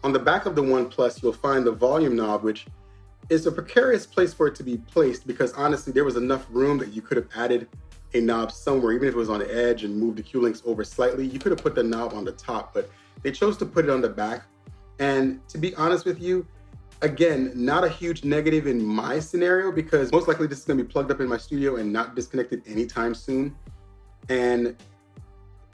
On the back of the One Plus, you'll find the volume knob, which is a precarious place for it to be placed because honestly, there was enough room that you could have added a knob somewhere, even if it was on the edge and moved the Q links over slightly. You could have put the knob on the top, but they chose to put it on the back. And to be honest with you, again, not a huge negative in my scenario because most likely this is going to be plugged up in my studio and not disconnected anytime soon. And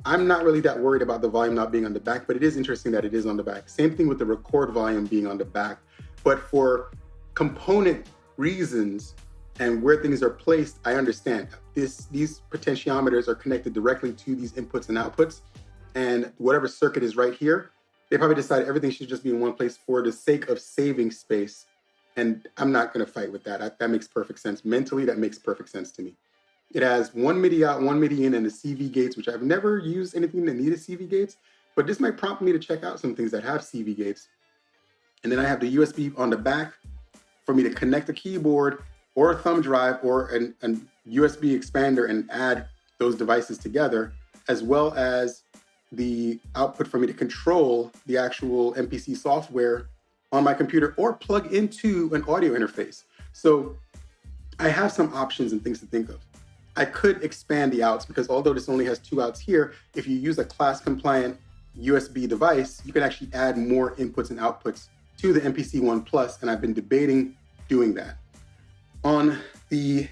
I'm not really that worried about the volume not being on the back, but it is interesting that it is on the back. Same thing with the record volume being on the back. But for component reasons and where things are placed, I understand. These potentiometers are connected directly to these inputs and outputs. And whatever circuit is right here, they probably decided everything should just be in one place for the sake of saving space. And I'm not going to fight with that. That makes perfect sense. Mentally, that makes perfect sense to me. It has one MIDI out, one MIDI in, and the CV gates, which I've never used anything that needed CV gates, but this might prompt me to check out some things that have CV gates. And then I have the USB on the back for me to connect a keyboard or a thumb drive or an USB expander and add those devices together, as well as the output for me to control the actual MPC software on my computer or plug into an audio interface. So I have some options and things to think of. I could expand the outs because although this only has 2 outs here, if you use a class compliant USB device, you can actually add more inputs and outputs to the MPC One Plus, and I've been debating doing that. On the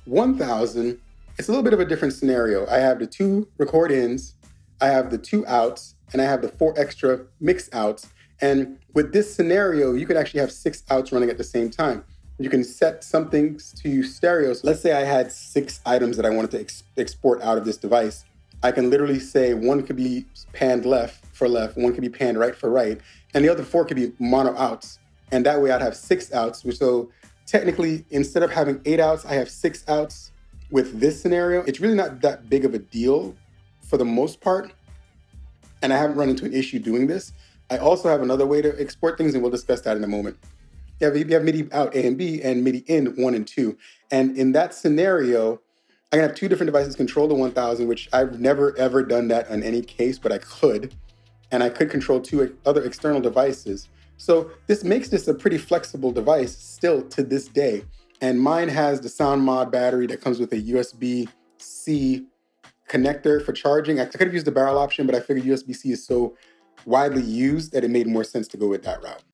1000, it's a little bit of a different scenario. I have the 2 record ins, I have the 2 outs, and I have the 4 extra mix outs. And with this scenario, you could actually have 6 outs running at the same time. You can set some things to stereos. Let's say I had 6 items that I wanted to export out of this device. I can literally say one could be panned left for left, one could be panned right for right, and the other 4 could be mono outs. And that way I'd have 6 outs. So technically, instead of having 8 outs, I have 6 outs with this scenario. It's really not that big of a deal for the most part. And I haven't run into an issue doing this. I also have another way to export things, and we'll discuss that in a moment. You have MIDI out A and B and MIDI in 1 and 2. And in that scenario, I can have 2 different devices control the 1000, which I've never ever done that in any case, but I could. And I could control 2 other external devices. So this makes this a pretty flexible device still to this day. And mine has the sound mod battery that comes with a USB-C connector for charging. I could have used the barrel option, but I figured USB-C is so widely used that it made more sense to go with that route.